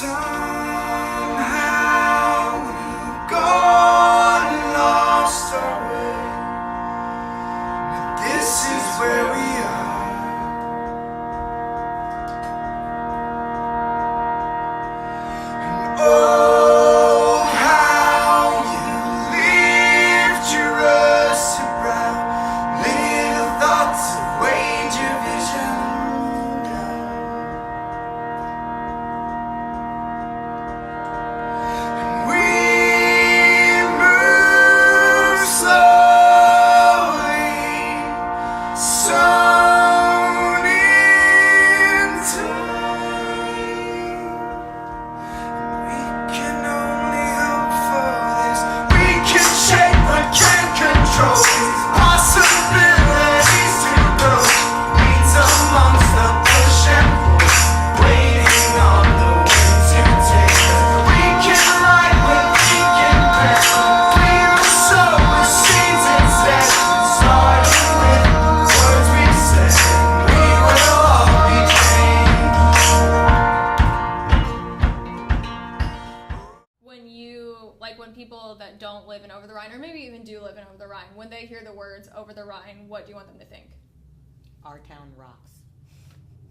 we've got lost our way, but this is where we are. And oh, how you lift your rusted brow, little thoughts of wage your vision down. We move slowly, sewn in time. We can only hope for this. We can shape but can't control these possibilities to grow. Weeds amongst the bush and pull, waiting on the wind to take us. We can write what we can bear. We will sow the seeds instead, starting with words we said. We will all be changed. When people that don't live in Over the Rhine, or maybe even do live in Over the Rhine, when they hear the words Over the Rhine, what do you want them to think? Our town rocks.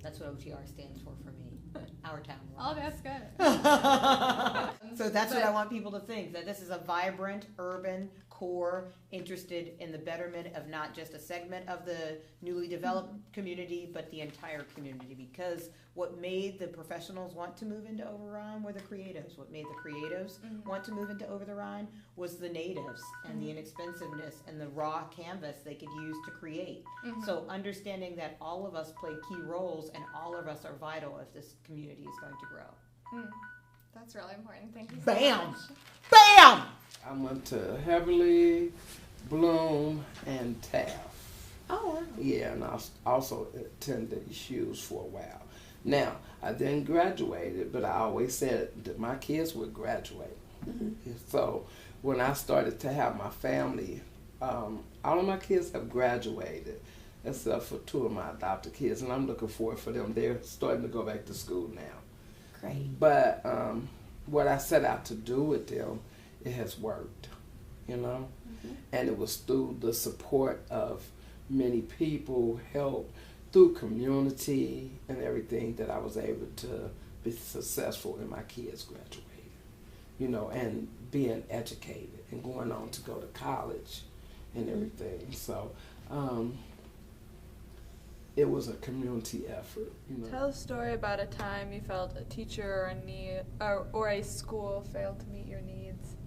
That's what OTR stands for me. Our town Oh, rocks. that's good. So that's what I want people to think, that this is a vibrant, urban core interested in the betterment of not just a segment of the newly developed community, but the entire community. Because what made the professionals want to move into Over the Rhine were the creatives. What made the creatives want to move into Over the Rhine was the natives and the inexpensiveness and the raw canvas they could use to create. So understanding that all of us play key roles and all of us are vital if this community is going to grow. That's really important. Thank you so Bam! much. Bam! I went to Heverly, Bloom, and Taft. Oh, wow. Yeah, and I also attended Hughes for a while. Now, I then graduated, but I always said that my kids would graduate. So when I started to have my family, all of my kids have graduated, except for 2 of my adopted kids, and I'm looking forward for them. They're starting to go back to school now. Great. But what I set out to do with them, it has worked, you know? And it was through the support of many people, help through community and everything that I was able to be successful in my kids graduating, you know, and being educated and going on to go to college and everything. So it was a community effort, you know. Tell a story about a time you felt a teacher or a school failed to meet your needs.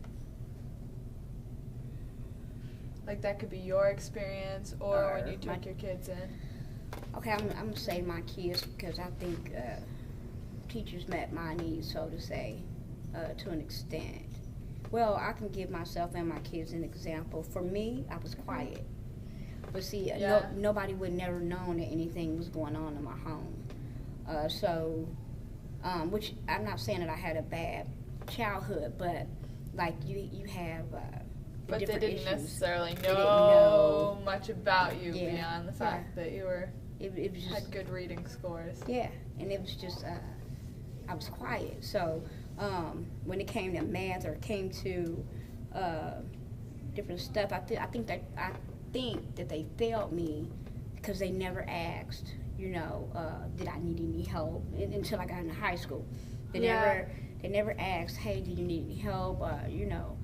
Like that could be your experience or when you took your kids in. Okay, I'm going to say my kids because I think teachers met my needs, so to say, to an extent. Well, I can give myself and my kids an example. For me, I was quiet. But see, nobody would never known that anything was going on in my home. Which I'm not saying that I had a bad childhood, but like you have But they different didn't issues. necessarily They didn't know much about you Yeah. beyond the fact that you were It was just, had good reading scores. yeah, and it was just I was quiet. So when it came to math or it came to different stuff, I think that they failed me because they never asked, you know, did I need any help until I got into high school. They never asked, hey, do you need any help? You know,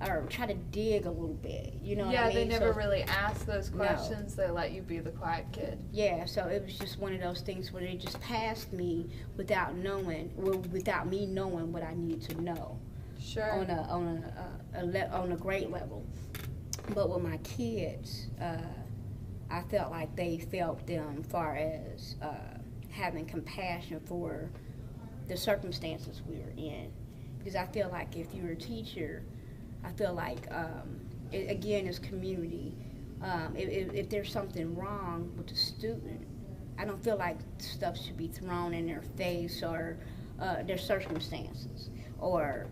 or try to dig a little bit. You know what I mean? Yeah, they never really asked those questions. They let you be the quiet kid. Yeah, so it was just one of those things where they just passed me without me knowing what I needed to know. Sure. On a grade level. But with my kids, I felt like they felt them far as having compassion for the circumstances we were in. Because I feel like if you're a teacher, I feel like, again, as community, if there's something wrong with the student, I don't feel like stuff should be thrown in their face or their circumstances. Or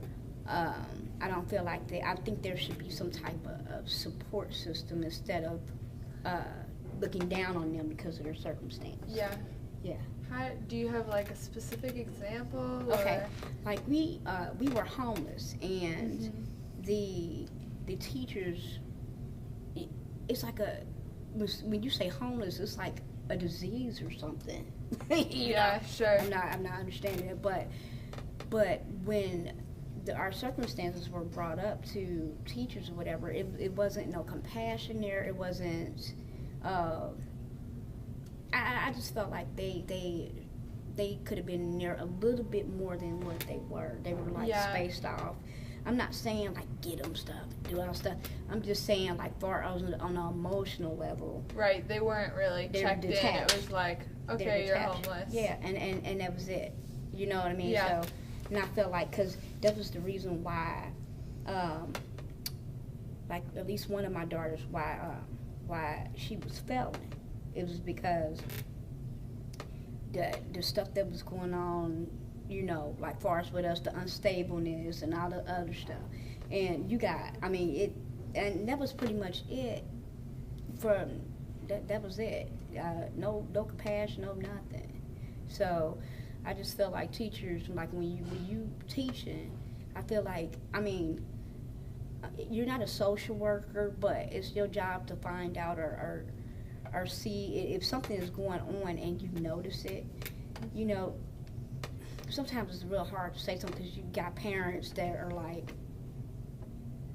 I don't feel like I think there should be some type of support system instead of looking down on them because of their circumstance. Yeah. Yeah. How, do you have like a specific example? Okay, Or? like we were homeless, and Mm-hmm. the teachers, it's like when you say homeless, it's like a disease or something. Yeah, sure. I'm not understanding it, but when our circumstances were brought up to teachers or whatever, it wasn't no compassion there. It wasn't. I just felt like they could have been there a little bit more than what they were. They were like spaced off. I'm not saying like get them stuff, do all stuff. I'm just saying like far on an emotional level. Right, they weren't really They're checked detached. in. It was like, okay, They're you're detached. homeless. Yeah, and that was it. You know what I mean? Yeah. So, and I felt like, because that was the reason why, like at least one of my daughters, why she was failing. It was because the stuff that was going on, you know, like far as with us, the unstableness and all the other stuff. And and that was pretty much it. That was it. No compassion, no nothing. So I just feel like teachers, like when you teaching, I feel like, you're not a social worker, but it's your job to find out or see if something is going on and you notice it. You know, sometimes it's real hard to say something because you got parents that are like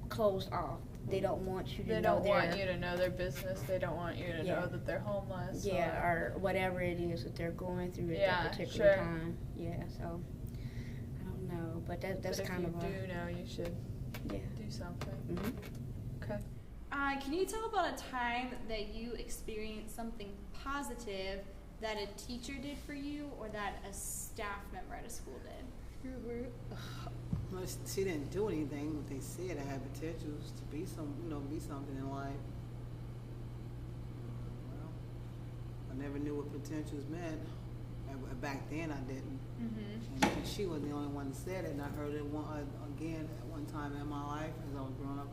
closed off. They don't want you to They know don't want you to know their business. They don't want you to know that they're homeless. Yeah, or whatever it is that they're going through at that particular time. Yeah, so I don't know, but that's kind of if you do know, you should do something. Mm-hmm. Okay. Can you tell about a time that you experienced something positive that a teacher did for you or that a staff member at a school did? Well, she didn't do anything, but they said I had potentials to be something in life. Well, I never knew what potentials meant. Back then, I didn't. Mm-hmm. And she was the only one that said it, and I heard it again at one time in my life as I was growing up.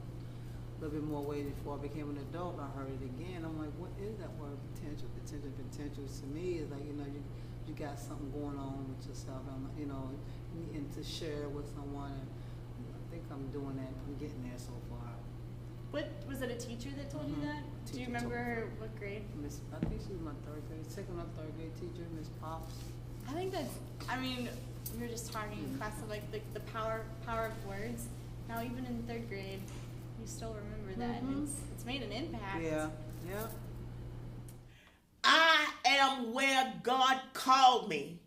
A little bit more way before I became an adult, I heard it again. I'm like, what is that word, potential? Potentials to me is like, you got something going on with yourself, and to share with someone. And I think I'm doing that. I'm getting there so far. What was it? A teacher that told you that? Do you Teacher remember told me. what grade? I think she was my second or third grade teacher, Miss Pops. I think that's. We were just talking in class of like the power of words. Now even in third grade, you still remember that. It's made an impact. Yeah. I am where God called me,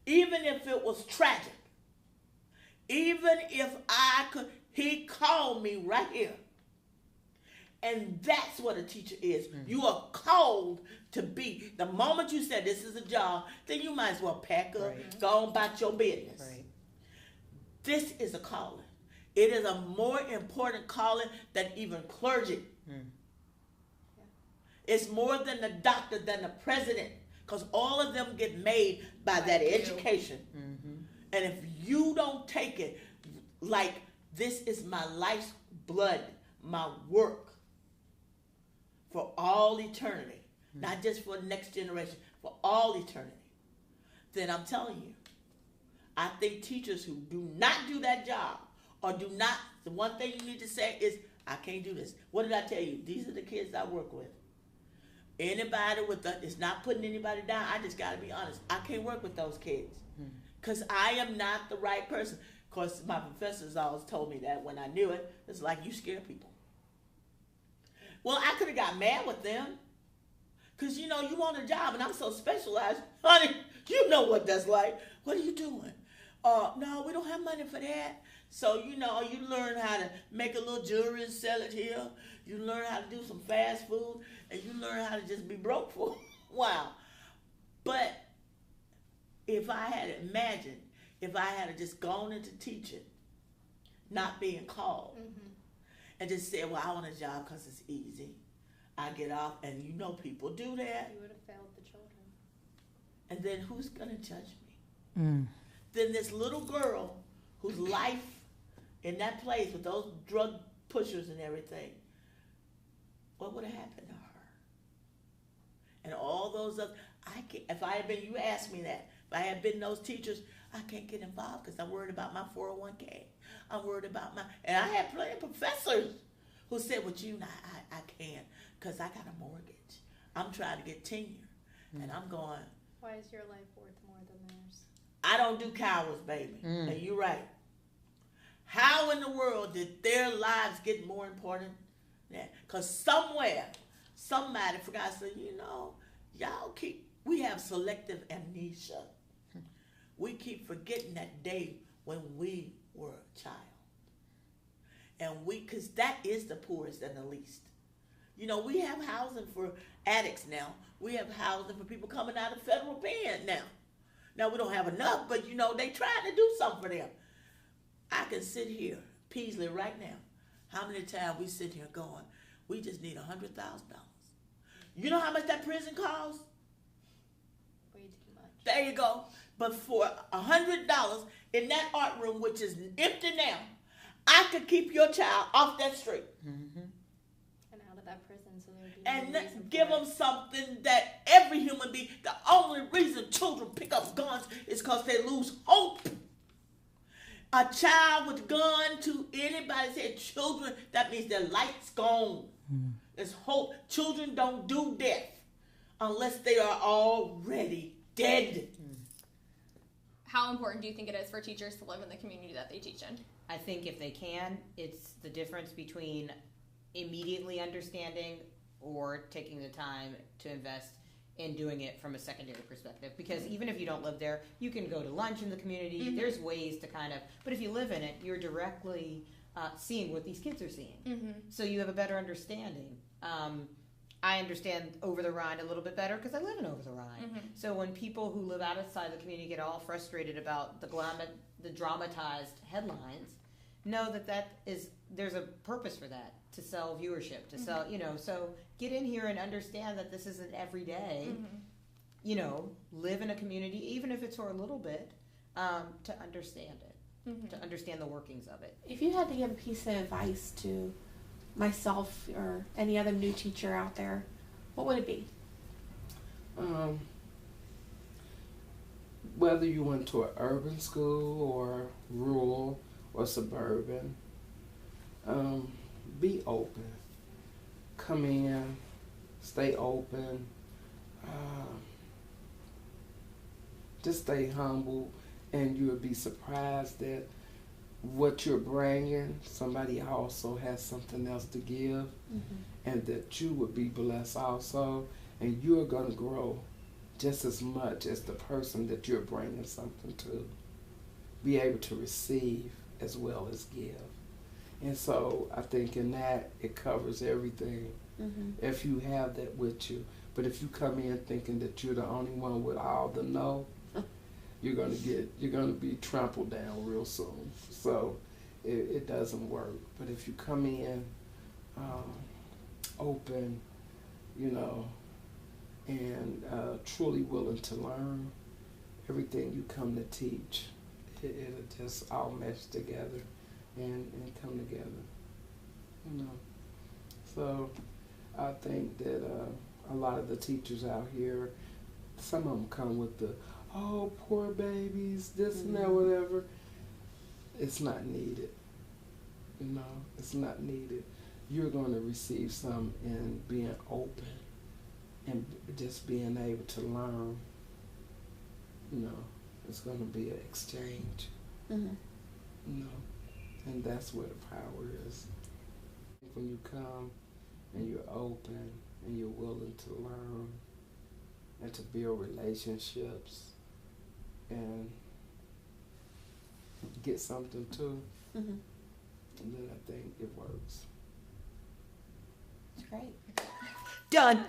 even if it was tragic. Even if He called me right here. And that's what a teacher is. You are called to be. The moment you said this is a job, then you might as well pack up, go on about your business. Right. This is a calling. It is a more important calling than even clergy. It's more than the doctor, than the president, because all of them get made by that education. And if you don't take it like this is my life's blood, my work for all eternity, not just for the next generation, for all eternity, then I'm telling you, I think teachers who do not do that job or do not, the one thing you need to say is, I can't do this. What did I tell you? These are the kids I work with. Anybody it's not putting anybody down. I just got to be honest. I can't work with those kids because I am not the right person. Of course, my professors always told me that when I knew it. It's like, you scare people. Well, I could have got mad with them because, you want a job and I'm so specialized. Honey, you know what that's like. What are you doing? No, we don't have money for that. So, you learn how to make a little jewelry and sell it here. You learn how to do some fast food, and you learn how to just be broke for a while. But if I had just gone into teaching, not being called, and just said, well, I want a job because it's easy. I get off, and people do that. You would have failed the children. And then who's going to judge me? Then this little girl whose life in that place with those drug pushers and everything, what would have happened to her? And all those other, I can't, if I had been, you asked me that, if I had been those teachers, I can't get involved because I'm worried about my 401k. I'm worried about and I had plenty of professors who said, well, June, I can't because I got a mortgage. I'm trying to get tenure. And I'm going, Why is your life worth more than theirs? I don't do cowards, baby. And you're right. How in the world did their lives get more important? Because somewhere, somebody forgot to say, we have selective amnesia. We keep forgetting that day when we were a child. And because that is the poorest and the least. We have housing for addicts now. We have housing for people coming out of federal pen now. Now, we don't have enough, but, they trying to do something for them. I can sit here, Peaslee, right now. How many times we sit here going, we just need $100,000. You know how much that prison costs? Way too much. There you go. But for $100 in that art room, which is empty now, I could keep your child off that street. And out of that prison, so there would be And no reason give for them something that every human being, the only reason children pick up guns is because they lose hope. A child with gun to anybody said children, that means their light's gone. There's hope. Children don't do death unless they are already dead. How important do you think it is for teachers to live in the community that they teach in? I think if they can, it's the difference between immediately understanding or taking the time to invest in doing it from a secondary perspective. Because even if you don't live there, you can go to lunch in the community. There's ways to but if you live in it, you're directly seeing what these kids are seeing. So you have a better understanding. I understand Over the Rhine a little bit better because I live in Over the Rhine. So when people who live outside the community get all frustrated about the dramatized headlines, know that there's a purpose for that, to sell viewership, to sell, so get in here and understand that this isn't every day, live in a community, even if it's for a little bit, to understand it, to understand the workings of it. If you had to give a piece of advice to myself or any other new teacher out there, what would it be? Whether you went to an urban school or rural or suburban, be open. Come in, stay open. Just stay humble, and you'll be surprised that what you're bringing, somebody also has something else to give, and that you would be blessed also, and you're going to grow just as much as the person that you're bringing something to. Be able to receive as well as give. And so I think in that, it covers everything. If you have that with you. But if you come in thinking that you're the only one with all the no, you're gonna be trampled down real soon. So it doesn't work. But if you come in open, and truly willing to learn, everything you come to teach, it'll just all mesh together and come together. So I think that a lot of the teachers out here, some of them come with the, oh, poor babies, this and that, whatever. It's not needed. It's not needed. You're going to receive some in being open and just being able to learn. It's going to be an exchange. And that's where the power is. When you come and you're open and you're willing to learn and to build relationships and get something too, and then I think it works. It's great. Done.